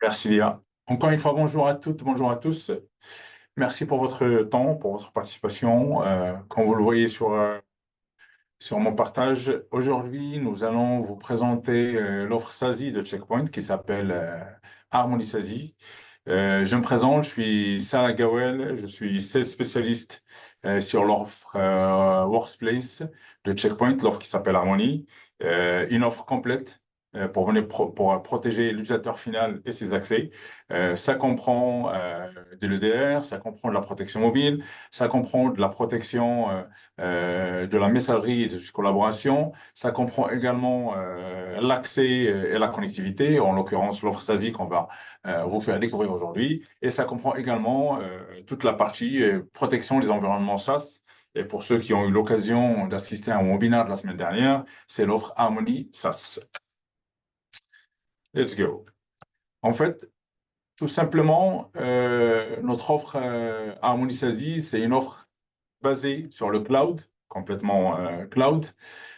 Merci Léa. Encore une fois, bonjour à toutes, bonjour à tous. Merci pour votre temps, pour votre participation. Comme vous le voyez sur mon partage, aujourd'hui, nous allons vous présenter l'offre SASI de Checkpoint qui s'appelle Harmony SASI. Je me présente, je suis Salah Gawel, je suis sales spécialiste sur l'offre Workplace de Checkpoint, l'offre qui s'appelle Harmony. Une offre complète pour protéger l'utilisateur final et ses accès. Ça comprend de l'EDR, ça comprend de la protection mobile, ça comprend de la protection de la messagerie et de la collaboration. Ça comprend également l'accès et la connectivité, en l'occurrence l'offre SASI qu'on va vous faire découvrir aujourd'hui. Et ça comprend également toute la partie protection des environnements SaaS. Et pour ceux qui ont eu l'occasion d'assister à un webinaire de la semaine dernière, c'est l'offre Harmony SaaS. Let's go. En fait, tout simplement, notre offre Harmony SASI, c'est une offre basée sur le cloud, complètement cloud.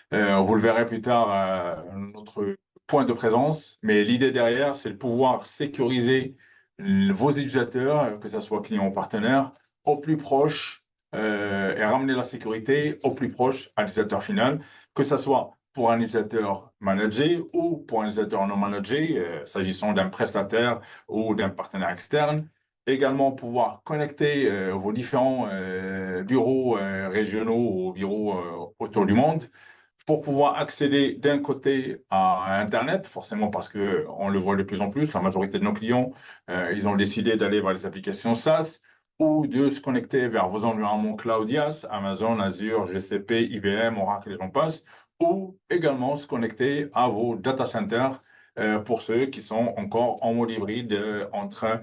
Vous le verrez plus tard, notre point de présence. Mais l'idée derrière, c'est de pouvoir sécuriser vos utilisateurs, que ce soit clients ou partenaires, au plus proche et ramener la sécurité au plus proche à l'utilisateur final, que ce soit pour un utilisateur managé ou pour un utilisateur non managé, s'agissant d'un prestataire ou d'un partenaire externe. Également, pouvoir connecter vos différents bureaux régionaux ou bureaux autour du monde pour pouvoir accéder d'un côté à Internet, forcément parce que on le voit de plus en plus, la majorité de nos clients, ils ont décidé d'aller vers les applications SaaS ou de se connecter vers vos environnements cloud IaaS, Amazon, Azure, GCP, IBM, Oracle et j'en passe, ou également se connecter à vos data centers pour ceux qui sont encore en mode hybride entre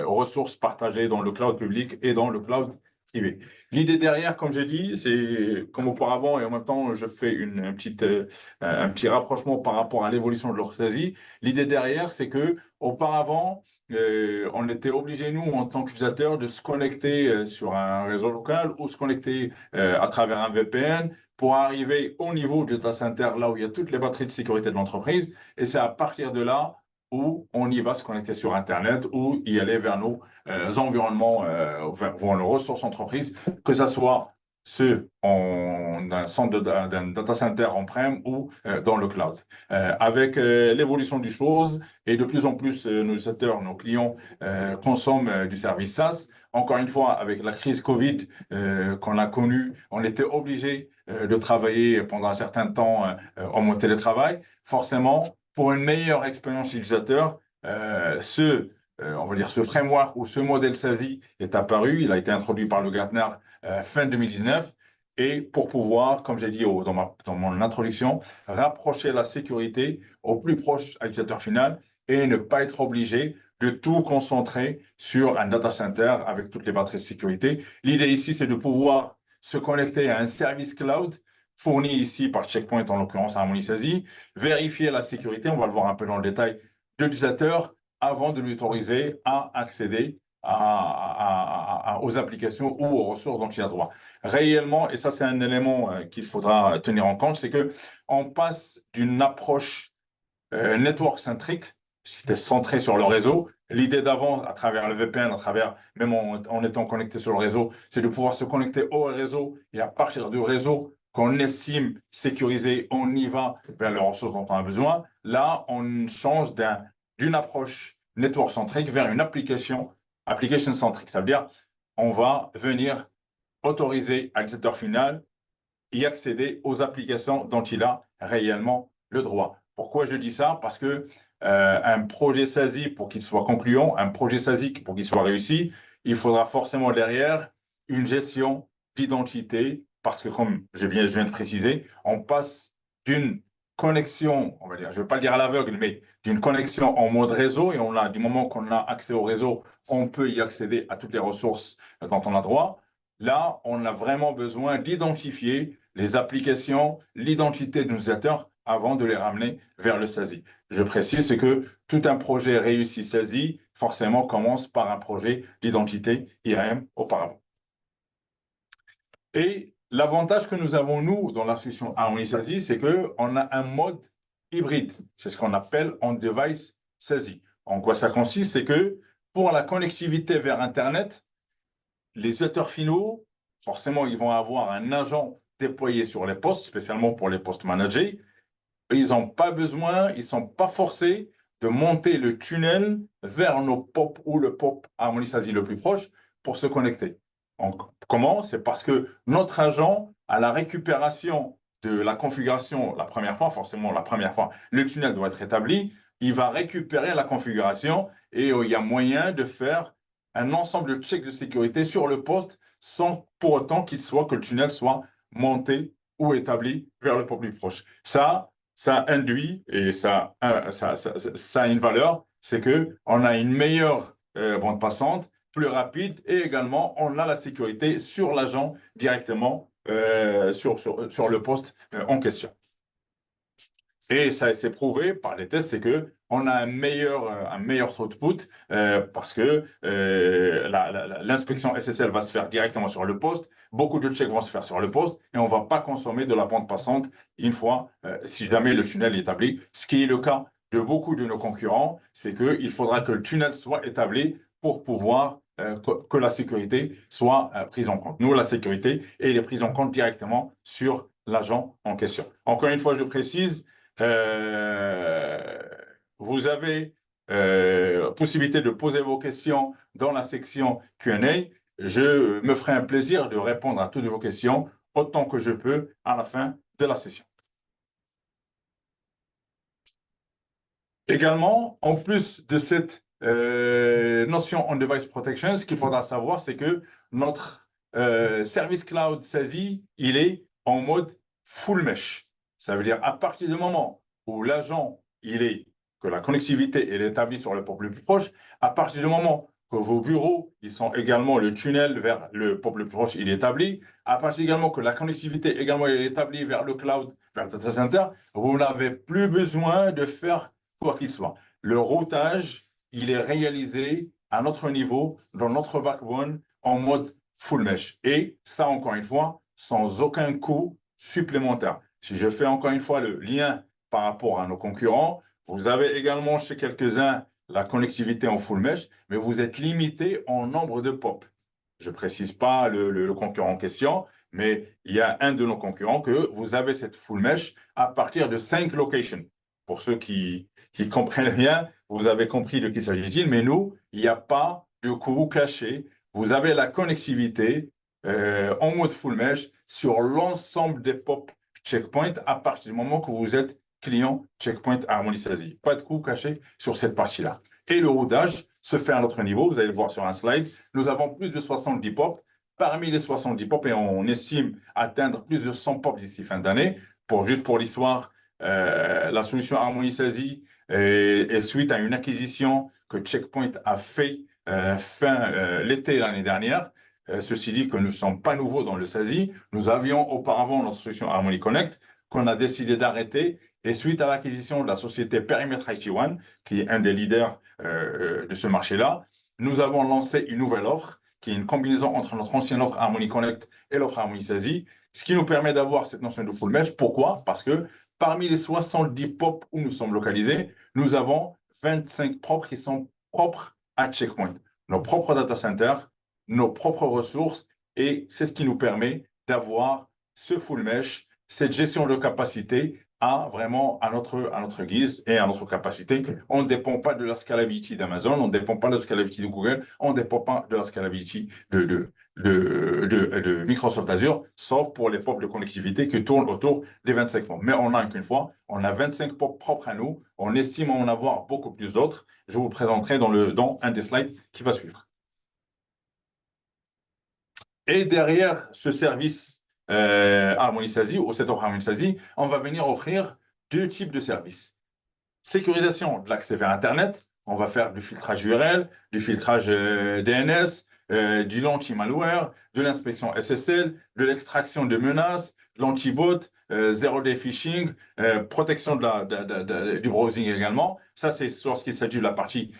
ressources partagées dans le cloud public et dans le cloud privé. L'idée derrière, comme j'ai dit, c'est comme auparavant, et en même temps, je fais un petit rapprochement par rapport à l'évolution de l'orthosie. L'idée derrière, c'est que auparavant, on était obligé, nous, en tant qu'utilisateurs, de se connecter sur un réseau local ou se connecter à travers un VPN pour arriver au niveau du data center, là où il y a toutes les batteries de sécurité de l'entreprise. Et c'est à partir de là où on y va se connecter sur Internet, ou y aller vers nos environnements, vers nos ressources entreprises, que ce soit ceux d'un centre d'un data center on-prem ou dans le cloud. Avec l'évolution des choses et de plus en plus nos utilisateurs, nos clients consomment du service SaaS. Encore une fois, avec la crise Covid qu'on a connue, on était obligé de travailler pendant un certain temps en mode télétravail. Forcément, pour une meilleure expérience utilisateur, on va dire ce framework ou ce modèle SASI est apparu. Il a été introduit par le Gartner fin 2019. Et pour pouvoir, comme j'ai dit dans mon introduction, rapprocher la sécurité au plus proche à l'utilisateur final et ne pas être obligé de tout concentrer sur un data center avec toutes les batteries de sécurité. L'idée ici, c'est de pouvoir se connecter à un service cloud fourni ici par Checkpoint, en l'occurrence Harmony SASI, vérifier la sécurité, on va le voir un peu dans le détail, de l'utilisateur avant de l'autoriser à accéder aux applications ou aux ressources dont il a droit. Réellement, et ça c'est un élément qu'il faudra tenir en compte, c'est que on passe d'une approche network-centrique, c'était centré sur le réseau. L'idée d'avant, à travers le VPN, à travers, même en étant connecté sur le réseau, c'est de pouvoir se connecter au réseau et à partir du réseau qu'on estime sécurisé, on y va vers les ressources dont on a besoin. Là, on change d'une approche network-centrique vers une application-centrique. Ça veut dire, on va venir autoriser à l'utilisateur final y accéder aux applications dont il a réellement le droit. Pourquoi je dis ça? Parce que un projet SASI, pour qu'il soit concluant, un projet SASI, pour qu'il soit réussi, il faudra forcément derrière une gestion d'identité, parce que comme je viens de préciser, on passe d'une connexion, on va dire, je ne veux pas le dire à l'aveugle, mais d'une connexion en mode réseau, et du moment qu'on a accès au réseau, on peut y accéder à toutes les ressources dont on a droit. Là, on a vraiment besoin d'identifier les applications, l'identité de l'utilisateur avant de les ramener vers le SASI. Je précise, c'est que tout un projet réussi SASI, forcément, commence par un projet d'identité IAM auparavant. Et l'avantage que nous avons, nous, dans la solution Harmony SASI, c'est qu'on a un mode hybride. C'est ce qu'on appelle on-device SASI. En quoi ça consiste? C'est que pour la connectivité vers Internet, les utilisateurs finaux, forcément, ils vont avoir un agent déployé sur les postes, spécialement pour les postes managés. Ils n'ont pas besoin, ils ne sont pas forcés de monter le tunnel vers nos POP ou le POP Harmony-SASI le plus proche pour se connecter. Donc, comment? C'est parce que notre agent, à la récupération de la configuration, la première fois, forcément la première fois, le tunnel doit être établi, il va récupérer la configuration et il y a moyen de faire un ensemble de checks de sécurité sur le poste sans pour autant que le tunnel soit monté ou établi vers le POP plus proche. Ça induit et ça a une valeur, c'est qu'on a une meilleure bande passante, plus rapide et également on a la sécurité sur l'agent directement sur le poste en question. Et ça s'est prouvé par les tests, c'est qu'on a un meilleur output parce que l'inspection SSL va se faire directement sur le poste, beaucoup de checks vont se faire sur le poste et on ne va pas consommer de la bande passante une fois, si jamais le tunnel est établi, ce qui est le cas de beaucoup de nos concurrents, c'est qu'il faudra que le tunnel soit établi pour pouvoir que la sécurité soit prise en compte. Nous, la sécurité, elle est prise en compte directement sur l'agent en question. Encore une fois, je précise, euh, vous avez possibilité de poser vos questions dans la section Q&A. Je me ferai un plaisir de répondre à toutes vos questions autant que je peux à la fin de la session. Également, en plus de cette notion on device protection, ce qu'il faudra savoir, c'est que notre service cloud SASI, il est en mode full mesh. Ça veut dire à partir du moment où l'agent, que la connectivité est établie sur le port le plus proche, à partir du moment que vos bureaux, ils sont également le tunnel vers le port le plus proche, il est établi, à partir également que la connectivité également est établie vers le cloud, vers le data center, vous n'avez plus besoin de faire quoi qu'il soit. Le routage, il est réalisé à notre niveau, dans notre backbone, en mode full mesh. Et ça, encore une fois, sans aucun coût supplémentaire. Si je fais encore une fois le lien par rapport à nos concurrents, vous avez également chez quelques-uns la connectivité en full mesh, mais vous êtes limité en nombre de POP. Je ne précise pas le concurrent en question, mais il y a un de nos concurrents que vous avez cette full mesh à partir de 5 locations. Pour ceux qui comprennent bien, vous avez compris de qui s'agit-il, mais nous, il n'y a pas de coût caché. Vous avez la connectivité en mode full mesh sur l'ensemble des POP checkpoints à partir du moment que vous êtes client checkpoint Harmony SASI. Pas de coût caché sur cette partie-là. Et le routage se fait à notre niveau. Vous allez le voir sur un slide. Nous avons plus de 70 POP. Parmi les 70 POP, et on estime atteindre plus de 100 POP d'ici fin d'année. Juste pour l'histoire, la solution Harmony SASI est suite à une acquisition que Checkpoint a fait fin l'été l'année dernière. Ceci dit que nous ne sommes pas nouveaux dans le SASI. Nous avions auparavant notre solution Harmony Connect qu'on a décidé d'arrêter. Et suite à l'acquisition de la société Perimeter IT One, qui est un des leaders de ce marché-là, nous avons lancé une nouvelle offre qui est une combinaison entre notre ancienne offre Harmony Connect et l'offre Harmony SASI, ce qui nous permet d'avoir cette notion de full mesh. Pourquoi? Parce que parmi les 70 POP où nous sommes localisés, nous avons 25 propres qui sont propres à Checkpoint. Nos propres data centers, nos propres ressources, et c'est ce qui nous permet d'avoir ce full mesh, cette gestion de capacité vraiment à notre guise et à notre capacité. On ne dépend pas de la scalability d'Amazon, on ne dépend pas de la scalability de Google, on ne dépend pas de la scalability de Microsoft Azure, sauf pour les POP de connectivité qui tournent autour des 25 POP. Mais on a qu'une fois, on a 25 POP propres à nous, on estime en avoir beaucoup plus d'autres. Je vous présenterai dans un des slides qui va suivre. Et derrière ce service Harmony SASI ou cette offre Harmony SASI, on va venir offrir deux types de services. Sécurisation de l'accès vers Internet, on va faire du filtrage URL, du filtrage DNS, du l'anti-malware, de l'inspection SSL, de l'extraction de menaces, de l'anti-bot, zero-day phishing, protection du browsing également. Ça, c'est lorsqu'il s'agit de la partie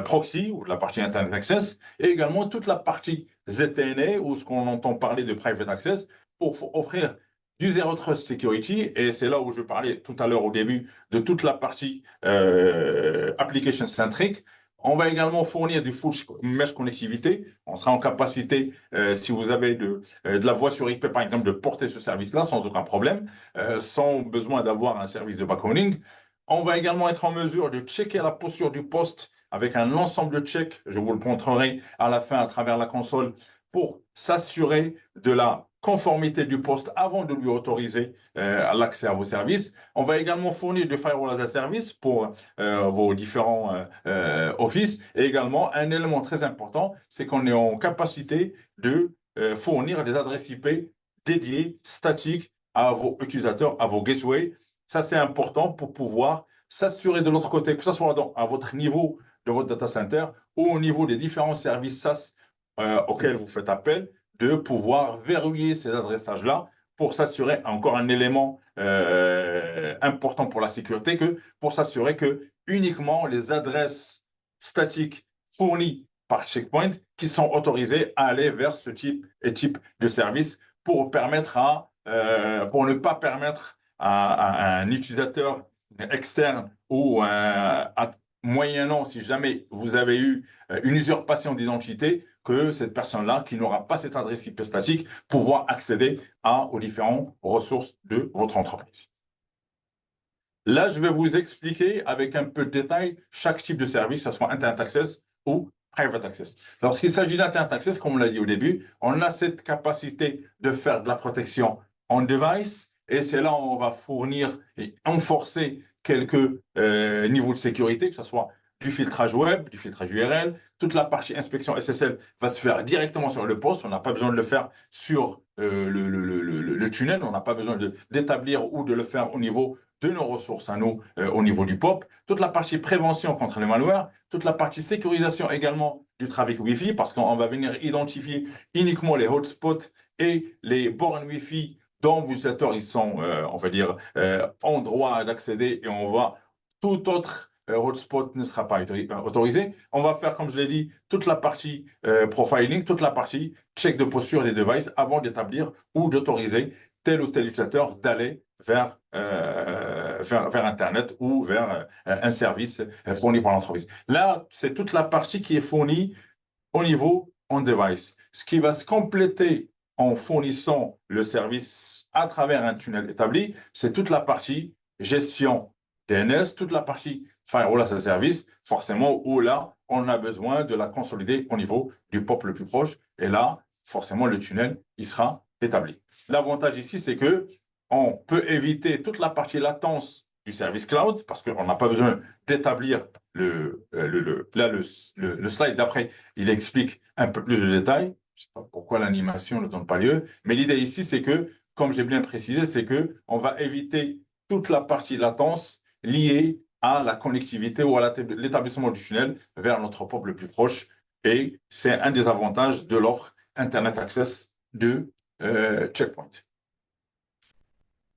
proxy ou de la partie Internet Access, et également toute la partie ZTNA ou ce qu'on entend parler de Private Access pour offrir du Zero Trust Security, et c'est là où je parlais tout à l'heure au début de toute la partie application centric. On va également fournir du full mesh connectivité. On sera en capacité, si vous avez de la voix sur IP, par exemple, de porter ce service-là sans aucun problème, sans besoin d'avoir un service de backhauling. On va également être en mesure de checker la posture du poste avec un ensemble de checks. Je vous le montrerai à la fin à travers la console pour s'assurer de la conformité du poste avant de lui autoriser l'accès à vos services. On va également fournir du firewall as a service pour vos différents offices. Et également, un élément très important, c'est qu'on est en capacité de fournir des adresses IP dédiées, statiques à vos utilisateurs, à vos gateways. Ça, c'est important pour pouvoir s'assurer de l'autre côté, que ce soit à votre niveau de votre data center ou au niveau des différents services SaaS auxquels vous faites appel, de pouvoir verrouiller ces adressages-là pour s'assurer, encore un élément important pour la sécurité, pour s'assurer que uniquement les adresses statiques fournies par Checkpoint qui sont autorisées à aller vers ce type de service pour pour ne pas permettre à un utilisateur externe ou moyennant, si jamais vous avez eu une usurpation d'identité, que cette personne-là, qui n'aura pas cette adresse IP statique, pouvoir accéder aux différentes ressources de votre entreprise. Là, je vais vous expliquer avec un peu de détail chaque type de service, que ce soit Internet Access ou Private Access. Lorsqu'il s'agit d'Internet Access, comme on l'a dit au début, on a cette capacité de faire de la protection on device, et c'est là où on va fournir et renforcer quelques niveaux de sécurité, que ce soit du filtrage web, du filtrage URL, toute la partie inspection SSL va se faire directement sur le poste, on n'a pas besoin de le faire sur le tunnel, on n'a pas besoin d'établir ou de le faire au niveau de nos ressources à nous, au niveau du POP, toute la partie prévention contre les malwares, toute la partie sécurisation également du trafic Wi-Fi, parce qu'on va venir identifier uniquement les hotspots et les bornes Wi-Fi dont vos utilisateurs ils sont, on va dire, en droit d'accéder, et on va tout autre hotspot ne sera pas autorisé. On va faire, comme je l'ai dit, toute la partie profiling, toute la partie check de posture des devices avant d'établir ou d'autoriser tel ou tel utilisateur d'aller vers Internet ou vers un service fourni par l'entreprise. Là, c'est toute la partie qui est fournie au niveau on-device. Ce qui va se compléter en fournissant le service à travers un tunnel établi, c'est toute la partie gestion DNS, toute la partie firewall as a service, forcément, où là, on a besoin de la consolider au niveau du POP le plus proche. Et là, forcément, le tunnel, il sera établi. L'avantage ici, c'est que on peut éviter toute la partie latence du service cloud, parce qu'on n'a pas besoin d'établir le slide d'après, il explique un peu plus de détails. Je ne sais pas pourquoi l'animation ne donne pas lieu, mais l'idée ici, c'est que, comme j'ai bien précisé, c'est qu'on va éviter toute la partie latence liée à la connectivité ou à l'établissement du tunnel vers notre POP le plus proche. Et c'est un des avantages de l'offre Internet Access de Checkpoint.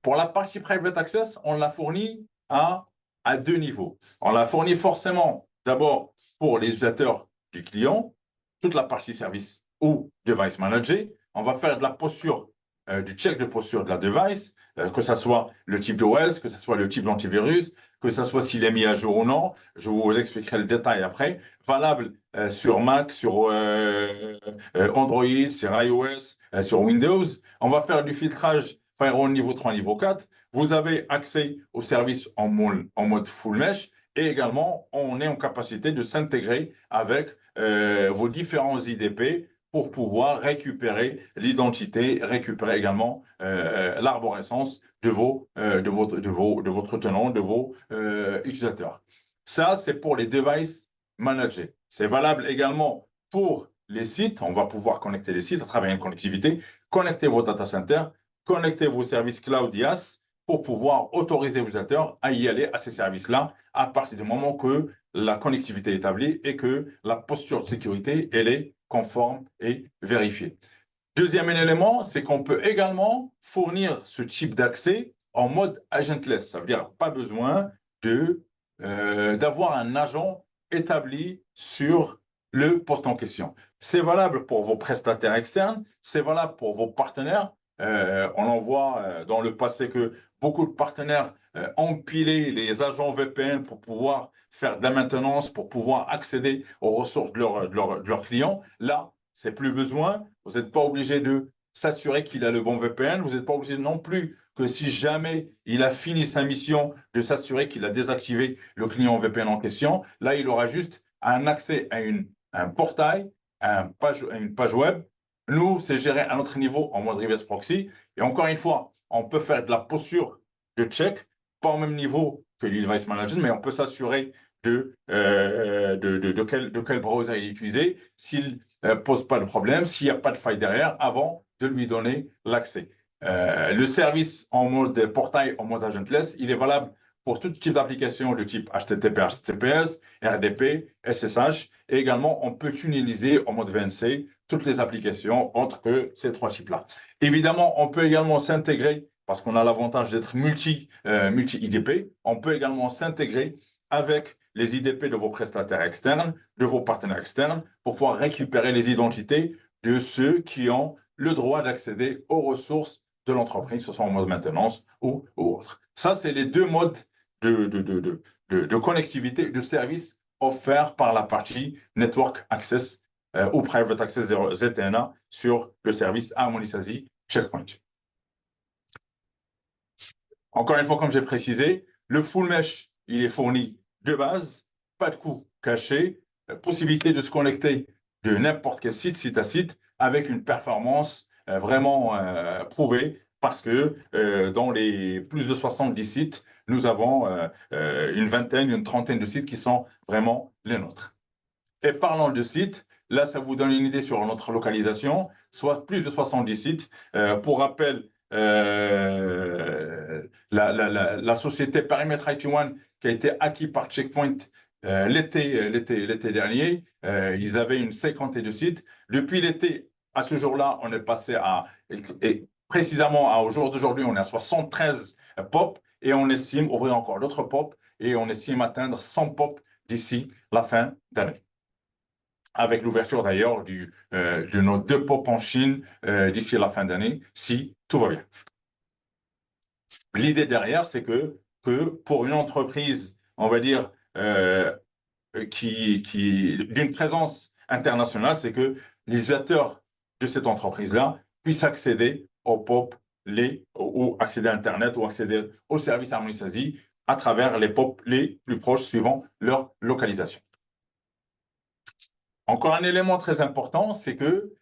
Pour la partie Private Access, on l'a fourni à deux niveaux. On l'a fourni forcément d'abord pour les utilisateurs du client, toute la partie service ou device manager. On va faire de la posture, du check de posture de la device, que ce soit le type d'OS, que ce soit le type d'antivirus, que ce soit s'il est mis à jour ou non. Je vous expliquerai le détail après. Valable sur Mac, sur Android, sur iOS, sur Windows. On va faire du filtrage firewall niveau 3, niveau 4. Vous avez accès au service en mode full mesh, et également, on est en capacité de s'intégrer avec vos différents IDP pour pouvoir récupérer l'identité, récupérer également l'arborescence de votre tenant, de vos utilisateurs. Ça, c'est pour les devices managés. C'est valable également pour les sites. On va pouvoir connecter les sites à travers une connectivité, connecter vos data centers, connecter vos services cloud IaaS pour pouvoir autoriser vos utilisateurs à y aller à ces services-là à partir du moment que la connectivité est établie et que la posture de sécurité, elle est conforme et vérifiée. Deuxième élément, c'est qu'on peut également fournir ce type d'accès en mode agentless. Ça veut dire pas besoin d'avoir un agent établi sur le poste en question. C'est valable pour vos prestataires externes, c'est valable pour vos partenaires, On en voit dans le passé que beaucoup de partenaires empilaient les agents VPN pour pouvoir faire de la maintenance, pour pouvoir accéder aux ressources de leurs clients. Là, c'est plus besoin. Vous n'êtes pas obligé de s'assurer qu'il a le bon VPN. Vous n'êtes pas obligé non plus que si jamais il a fini sa mission, de s'assurer qu'il a désactivé le client VPN en question. Là, il aura juste un accès à un portail, à une page web. Nous, c'est géré à notre niveau en mode reverse proxy. Et encore une fois, on peut faire de la posture de check, pas au même niveau que le device management, mais on peut s'assurer de quel browser il est utilisé, s'il ne pose pas de problème, s'il n'y a pas de faille derrière, avant de lui donner l'accès. Le service en mode portail, en mode agentless, il est valable pour tout type d'application de type HTTP, HTTPS, RDP, SSH. Et également, on peut tunneliser en mode VNC toutes les applications autres que ces trois types-là. Évidemment, on peut également s'intégrer, parce qu'on a l'avantage d'être multi-IDP, on peut également s'intégrer avec les IDP de vos prestataires externes, de vos partenaires externes, pour pouvoir récupérer les identités de ceux qui ont le droit d'accéder aux ressources de l'entreprise, que ce soit en mode maintenance ou autre. Ça, c'est les deux modes de connectivité, de service offerts par la partie Network Access ou Private Access ZTNA sur le service Harmony SASE Checkpoint. Encore une fois, comme j'ai précisé, le full mesh, il est fourni de base, pas de coût caché, possibilité de se connecter de n'importe quel site à site, avec une performance vraiment prouvée, parce que dans les plus de 70 sites, nous avons une vingtaine, une trentaine de sites qui sont vraiment les nôtres. Et parlant de sites, là, ça vous donne une idée sur notre localisation, soit plus de 70 sites. Pour rappel, la société Perimeter IT1 qui a été acquis par Checkpoint l'été dernier, ils avaient une cinquantaine de sites. Depuis l'été, à ce jour-là, on est passé et précisément au jour d'aujourd'hui, on est à 73 POP et on estime ouvrir encore d'autres POP et on estime atteindre 100 POP d'ici la fin d'année, avec l'ouverture d'ailleurs de nos 2 POP en Chine d'ici la fin d'année, si tout va bien. L'idée derrière, c'est que pour une entreprise, on va dire, d'une présence internationale, c'est que les utilisateurs de cette entreprise-là puissent accéder aux POP, ou accéder à Internet, ou accéder aux services Harmony SASE à travers les POP les plus proches suivant leur localisation. Encore un élément très important, c'est que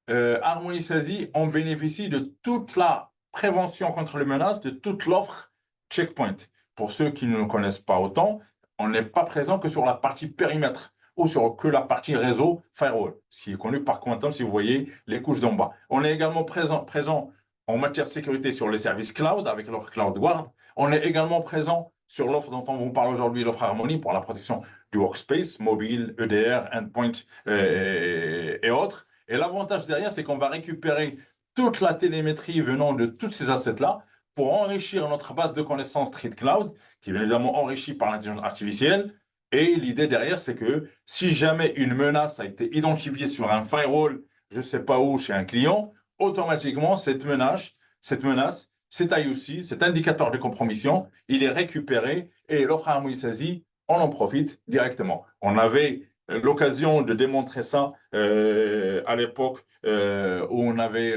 Harmony SASE, on bénéficie de toute la prévention contre les menaces, de toute l'offre Checkpoint. Pour ceux qui ne le connaissent pas autant, on n'est pas présent que sur la partie périmètre ou sur que la partie réseau firewall, ce qui est connu par Quantum si vous voyez les couches d'en bas. On est également présent en matière de sécurité sur les services cloud avec l'offre CloudGuard. On est également présent sur l'offre dont on vous parle aujourd'hui, l'offre Harmony pour la protection du workspace, mobile, EDR, endpoint et autres. Et l'avantage derrière, c'est qu'on va récupérer toute la télémétrie venant de tous ces assets-là pour enrichir notre base de connaissances Street Cloud, qui est bien évidemment enrichie par l'intelligence artificielle. Et l'idée derrière, c'est que si jamais une menace a été identifiée sur un firewall, je ne sais pas où, chez un client, automatiquement, cette menace, cet IOC, cet indicateur de compromission, il est récupéré et l'offre Harmony SASE, on en profite directement. On avait l'occasion de démontrer ça à l'époque où on avait,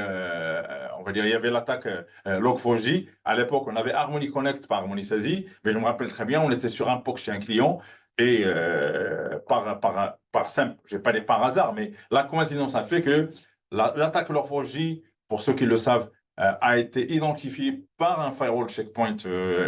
on va dire, il y avait l'attaque Log4j. À l'époque, on avait Harmony Connect par Harmony SASE, mais je me rappelle très bien, on était sur un POC chez un client et par simple, je vais pas dire par hasard, mais la coïncidence a fait que l'attaque Log4j, pour ceux qui le savent, a été identifiée par un firewall checkpoint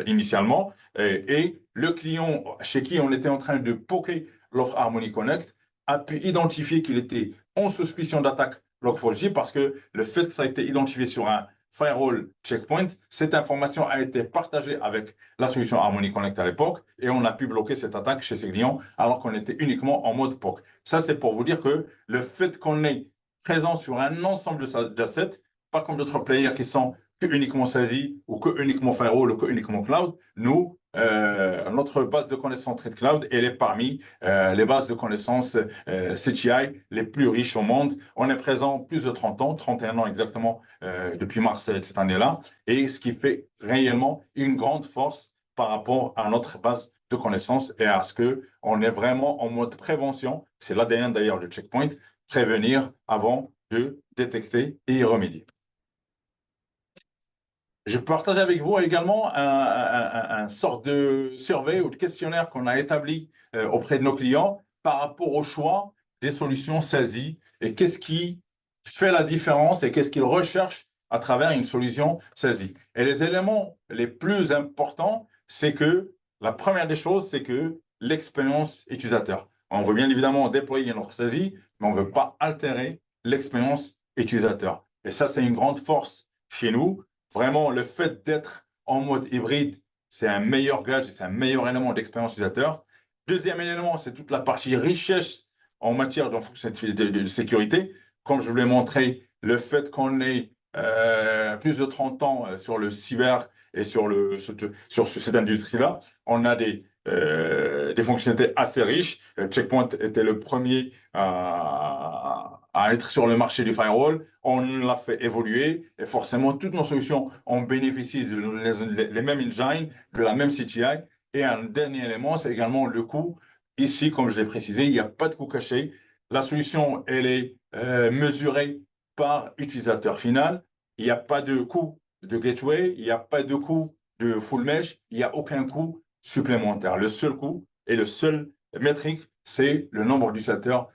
initialement et le client chez qui on était en train de poker l'offre Harmony Connect a pu identifier qu'il était en suspicion d'attaque Log4j parce que le fait que ça a été identifié sur un firewall checkpoint, cette information a été partagée avec la solution Harmony Connect à l'époque et on a pu bloquer cette attaque chez ses clients alors qu'on était uniquement en mode POC. Ça, c'est pour vous dire que le fait qu'on est présent sur un ensemble d'assets, pas comme d'autres players qui sont que uniquement SASE ou que uniquement firewall ou que uniquement cloud, nous, notre base de connaissances Trade Cloud, elle est parmi les bases de connaissances CTI les plus riches au monde. On est présent plus de 30 ans, 31 ans exactement, depuis mars de cette année-là, et ce qui fait réellement une grande force par rapport à notre base de connaissances et à ce qu'on est vraiment en mode prévention. C'est l'ADN d'ailleurs du checkpoint, prévenir avant de détecter et y remédier. Je partage avec vous également un sorte de survey ou de questionnaire qu'on a établi auprès de nos clients par rapport au choix des solutions saisies et qu'est-ce qui fait la différence et qu'est-ce qu'ils recherchent à travers une solution saisie. Et les éléments les plus importants, c'est que la première des choses, c'est que l'expérience utilisateur. On veut bien évidemment déployer notre saisie, mais on ne veut pas altérer l'expérience utilisateur. Et ça, c'est une grande force chez nous. Vraiment, le fait d'être en mode hybride, c'est un meilleur gage, c'est un meilleur élément d'expérience utilisateur. Deuxième élément, c'est toute la partie richesse en matière de sécurité. Comme je vous l'ai montré, le fait qu'on ait plus de 30 ans sur le cyber et sur cette industrie-là, on a des fonctionnalités assez riches. Checkpoint était le premier à être sur le marché du firewall. On l'a fait évoluer et forcément, toutes nos solutions ont bénéficié les mêmes engines, de la même CTI. Et un dernier élément, c'est également le coût. Ici, comme je l'ai précisé, il n'y a pas de coût caché. La solution, elle est mesurée par utilisateur final. Il n'y a pas de coût de gateway, il n'y a pas de coût de full mesh, il n'y a aucun coût supplémentaire. Le seul coût et le seul métrique, c'est le nombre d'utilisateurs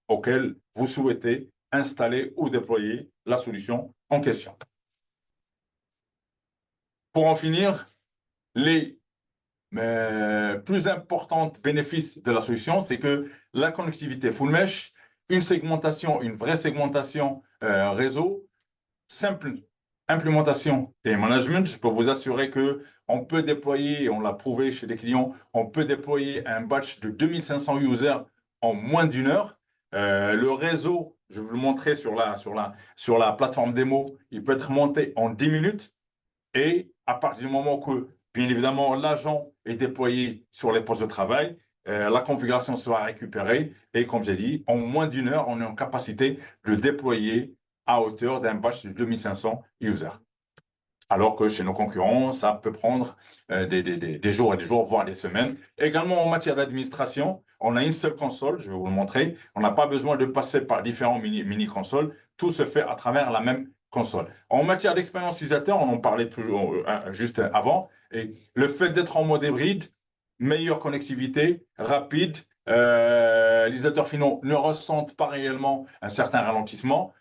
auquel vous souhaitez installer ou déployer la solution en question. Pour en finir, les plus importants bénéfices de la solution, c'est que la connectivité full mesh, une segmentation, une vraie segmentation réseau, simple implémentation et management, je peux vous assurer que on peut déployer, on l'a prouvé chez des clients, on peut déployer un batch de 2500 users en moins d'une heure. Le réseau, je vais vous le montrer sur la plateforme démo, il peut être monté en 10 minutes et à partir du moment que, bien évidemment, l'agent est déployé sur les postes de travail, la configuration sera récupérée et comme j'ai dit, en moins d'une heure, on est en capacité de déployer à hauteur d'un batch de 2500 users. Alors que chez nos concurrents, ça peut prendre des jours et des jours, voire des semaines. Également en matière d'administration, on a une seule console, je vais vous le montrer. On n'a pas besoin de passer par différents mini-consoles. Tout se fait à travers la même console. En matière d'expérience utilisateur, on en parlait toujours juste avant. Et le fait d'être en mode hybride, meilleure connectivité, rapide, les utilisateurs finaux ne ressentent pas réellement un certain ralentissement.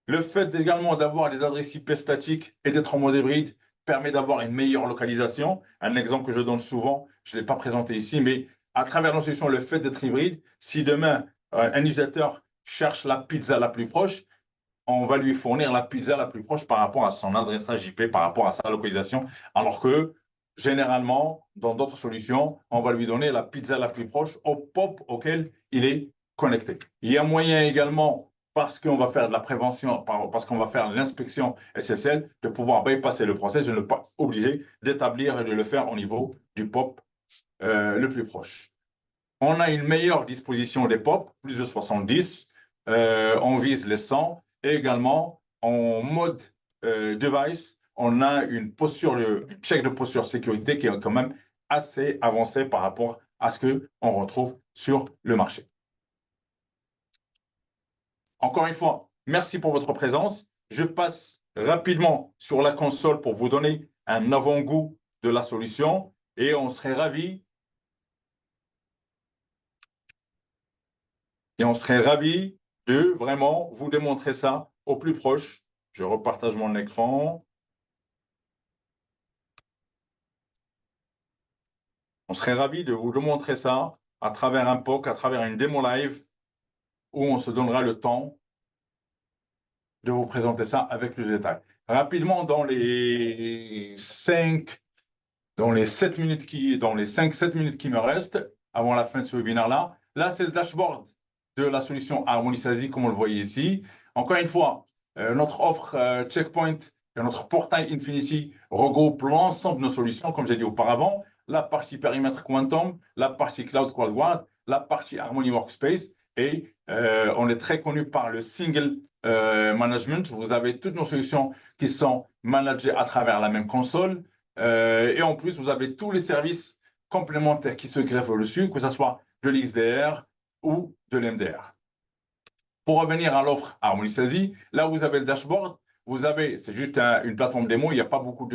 Le fait également d'avoir des adresses IP statiques et d'être en mode hybride permet d'avoir une meilleure localisation. Un exemple que je donne souvent, je ne l'ai pas présenté ici, mais à travers nos solutions, le fait d'être hybride, si demain un utilisateur cherche la pizza la plus proche, on va lui fournir la pizza la plus proche par rapport à son adressage IP, par rapport à sa localisation, alors que généralement, dans d'autres solutions, on va lui donner la pizza la plus proche au POP auquel il est connecté. Il y a moyen également, parce qu'on va faire de la prévention, parce qu'on va faire l'inspection SSL, de pouvoir bypasser le process, de ne pas obligé d'établir et de le faire au niveau du POP le plus proche. On a une meilleure disposition des POP, plus de 70. On vise les 100. Et également, en mode device, on a une posture, check de posture sécurité qui est quand même assez avancée par rapport à ce qu'on retrouve sur le marché. Encore une fois, merci pour votre présence. Je passe rapidement sur la console pour vous donner un avant-goût de la solution et on serait ravis. Et on serait ravis de vraiment vous démontrer ça au plus proche. Je repartage mon écran. On serait ravis de vous démontrer ça à travers un POC, à travers une démo live où on se donnera le temps de vous présenter ça avec plus de détails. Rapidement, dans les 5-7 minutes qui me restent avant la fin de ce webinaire-là, là, c'est le dashboard de la solution Harmony SASI, comme on le voyait ici. Encore une fois, notre offre Checkpoint et notre portail Infinity regroupe l'ensemble de nos solutions, comme j'ai dit auparavant. la partie périmètre Quantum, la partie Cloud Quad, la partie Harmony Workspace. Et on est très connu par le single management. Vous avez toutes nos solutions qui sont managées à travers la même console. Et en plus, vous avez tous les services complémentaires qui se greffent dessus, que ce soit de l'XDR ou de l'MDR. Pour revenir à l'offre Harmony SASE, là, vous avez le dashboard. Vous avez, c'est juste une plateforme démo, il n'y a pas beaucoup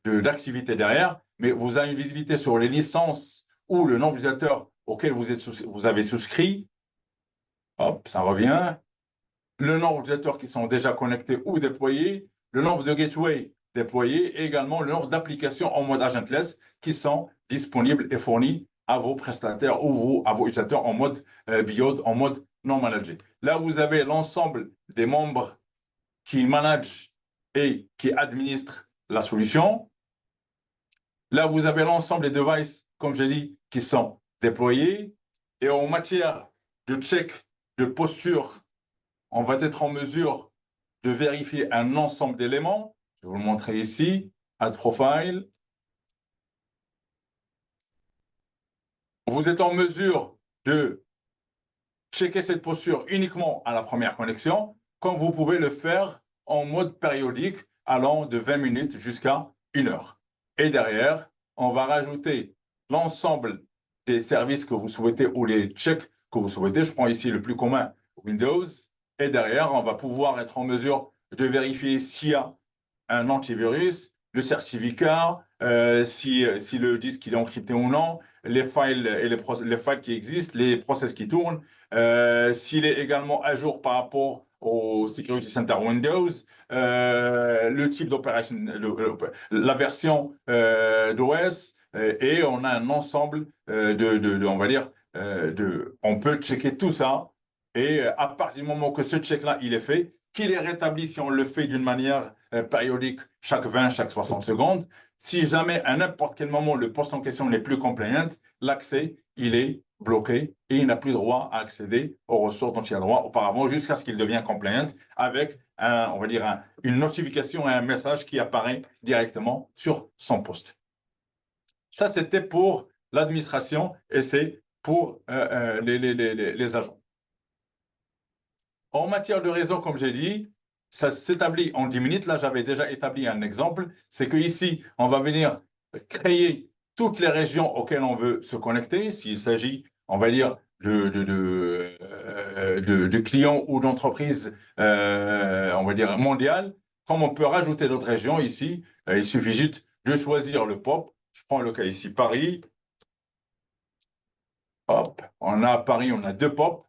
d'activité derrière, mais vous avez une visibilité sur les licences ou le nombre d'utilisateurs auxquels vous avez souscrit. Hop, ça revient. Le nombre d'utilisateurs qui sont déjà connectés ou déployés, le nombre de gateways déployés et également le nombre d'applications en mode agentless qui sont disponibles et fournies à vos prestataires ou à vos utilisateurs en mode build, en mode non managé. Là, vous avez l'ensemble des membres qui managent et qui administrent la solution. Là, vous avez l'ensemble des devices, comme j'ai dit, qui sont déployés. Et en matière de check, de posture, on va être en mesure de vérifier un ensemble d'éléments. Je vais vous le montrer ici. Add Profile. Vous êtes en mesure de checker cette posture uniquement à la première connexion, comme vous pouvez le faire en mode périodique, allant de 20 minutes jusqu'à 1 heure. Et derrière, on va rajouter l'ensemble des services que vous souhaitez ou les checks que vous souhaitez. Je prends ici le plus commun, Windows. Et derrière, on va pouvoir être en mesure de vérifier s'il y a un antivirus, le certificat, si le disque il est encrypté ou non, les files et les files qui existent, les process qui tournent, s'il est également à jour par rapport au Security Center Windows, le type d'opération, la version d'OS, et on a un ensemble on va dire, on peut checker tout ça, et à partir du moment que ce check-là il est fait, qu'il est rétabli si on le fait d'une manière périodique, chaque 20, chaque 60 secondes. Si jamais à n'importe quel moment le poste en question n'est plus compliant, l'accès, il est bloqué et il n'a plus droit à accéder aux ressources dont il a droit auparavant jusqu'à ce qu'il devienne compliant avec on va dire une notification et un message qui apparaît directement sur son poste. Ça, c'était pour l'administration et c'est pour les agents. En matière de réseau, comme j'ai dit, ça s'établit en 10 minutes. Là, j'avais déjà établi un exemple. C'est qu'ici, on va venir créer toutes les régions auxquelles on veut se connecter. S'il s'agit, on va dire, de clients ou d'entreprises, on va dire, mondiales. Comme on peut rajouter d'autres régions ici, il suffit juste de choisir le POP. Je prends le cas ici, Paris. Hop, on a Paris, on a 2 POP.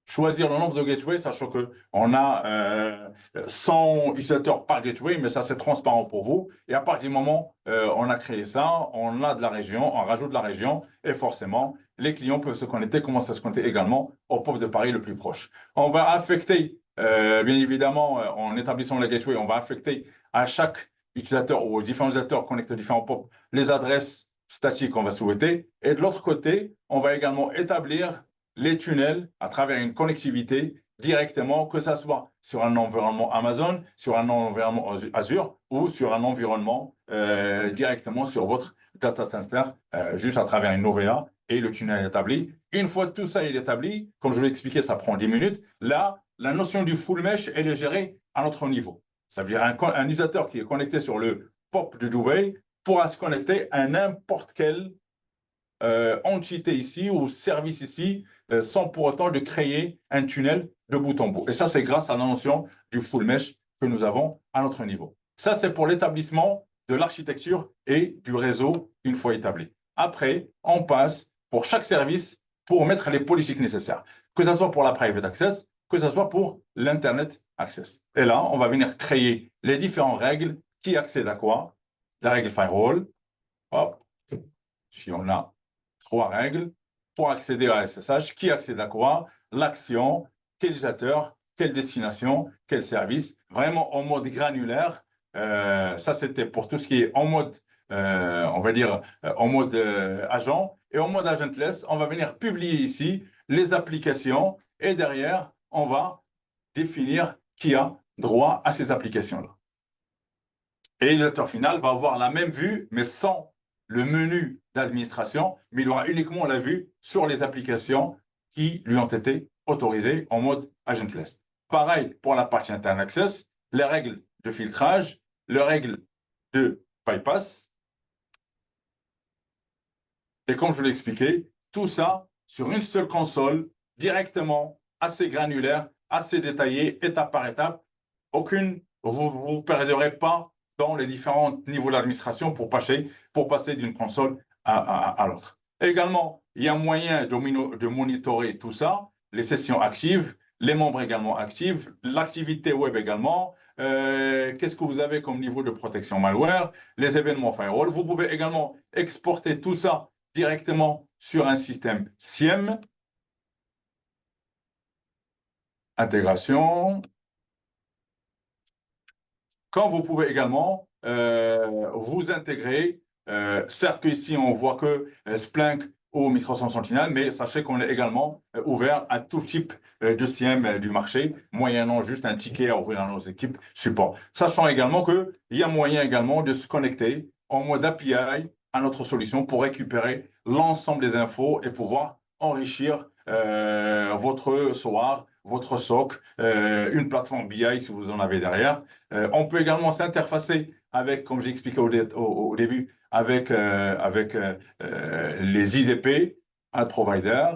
Choisir le nombre de gateways, sachant qu'on a 100 utilisateurs par gateway, mais ça c'est transparent pour vous. Et à partir du moment où on a créé ça, on a de la région, on rajoute de la région, et forcément, les clients peuvent se connecter, commencent à se connecter également au POP de Paris le plus proche. On va affecter, bien évidemment, en établissant la gateway, on va affecter à chaque utilisateur ou aux différents utilisateurs connectés aux différents POP les adresses statiques qu'on va souhaiter. Et de l'autre côté, on va également établir les tunnels à travers une connectivité directement, que ce soit sur un environnement Amazon, sur un environnement Azure ou sur un environnement directement sur votre data center, juste à travers une OVA et le tunnel est établi. Une fois que tout ça est établi, comme je vous l'ai expliqué, ça prend 10 minutes. Là, la notion du full mesh, elle est gérée à notre niveau. Ça veut dire un utilisateur qui est connecté sur le POP de Dubaï pourra se connecter à n'importe quelle entité ici ou service ici sans pour autant de créer un tunnel de bout en bout. Et ça, c'est grâce à la notion du full mesh que nous avons à notre niveau. Ça, c'est pour l'établissement de l'architecture et du réseau une fois établi. Après, on passe pour chaque service pour mettre les politiques nécessaires, que ce soit pour la private access, que ce soit pour l'Internet access. Et là, on va venir créer les différentes règles qui accèdent à quoi? La règle firewall. Hop. Si on a 3 règles pour accéder à SSH. Qui accède à quoi? L'action, quel utilisateur, quelle destination, quel service. Vraiment en mode granulaire. Ça, c'était pour tout ce qui est en mode, on va dire, en mode agent. Et en mode agentless, on va venir publier ici les applications. Et derrière, on va définir qui a droit à ces applications-là. Et l'utilisateur final va avoir la même vue, mais sans le menu d'administration, mais il aura uniquement la vue sur les applications qui lui ont été autorisées en mode agentless. Pareil pour la partie Internet Access, les règles de filtrage, les règles de bypass. Et comme je vous l'ai expliqué, tout ça sur une seule console, directement, assez granulaire, assez détaillé, étape par étape. Vous ne perdrez pas dans les différents niveaux d'administration pour passer d'une console à l'autre. Également, il y a moyen de monitorer tout ça, les sessions actives, les membres également actifs, l'activité web également, qu'est-ce que vous avez comme niveau de protection malware, les événements firewall. Vous pouvez également exporter tout ça directement sur un système SIEM. Intégration. Quand vous pouvez également vous intégrer, certes qu'ici on voit que Splunk ou Microsoft Sentinel, mais sachez qu'on est également ouvert à tout type de SIEM du marché, moyennant juste un ticket à ouvrir à nos équipes support. Sachant également qu'il y a moyen également de se connecter en mode API à notre solution pour récupérer l'ensemble des infos et pouvoir enrichir votre SOAR, votre SOC, une plateforme BI si vous en avez derrière. On peut également s'interfacer avec, comme j'ai expliqué au début, avec les IDP, ad provider,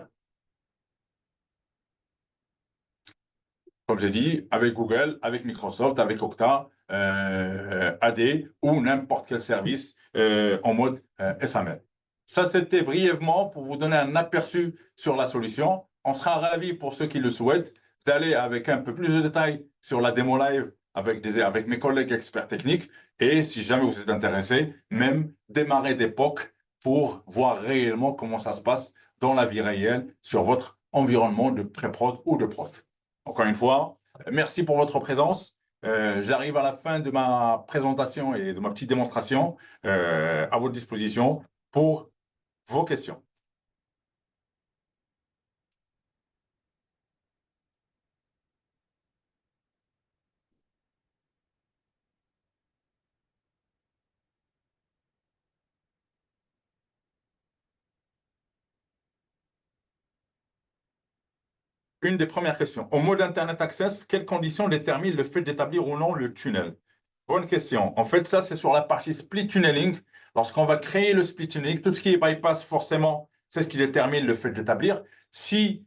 comme j'ai dit, avec Google, avec Microsoft, avec Okta, AD ou n'importe quel service en mode SAML. Ça, c'était brièvement pour vous donner un aperçu sur la solution. On sera ravis pour ceux qui le souhaitent d'aller avec un peu plus de détails sur la démo live avec mes collègues experts techniques et si jamais vous êtes intéressé, même démarrer des POC pour voir réellement comment ça se passe dans la vie réelle sur votre environnement de pré-prod ou de prod. Encore une fois, merci pour votre présence. J'arrive à la fin de ma présentation et de ma petite démonstration à votre disposition pour vos questions. Une des premières questions. Au mode Internet Access, quelles conditions déterminent le fait d'établir ou non le tunnel? Bonne question. En fait, ça, c'est sur la partie split tunneling. Lorsqu'on va créer le split tunneling, tout ce qui est bypass, forcément, c'est ce qui détermine le fait d'établir. Si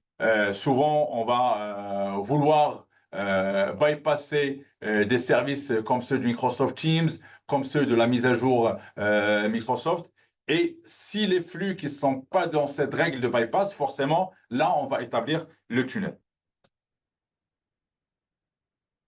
souvent, on va vouloir bypasser des services comme ceux de Microsoft Teams, comme ceux de la mise à jour Microsoft, et si les flux qui ne sont pas dans cette règle de bypass, forcément, là, on va établir le tunnel.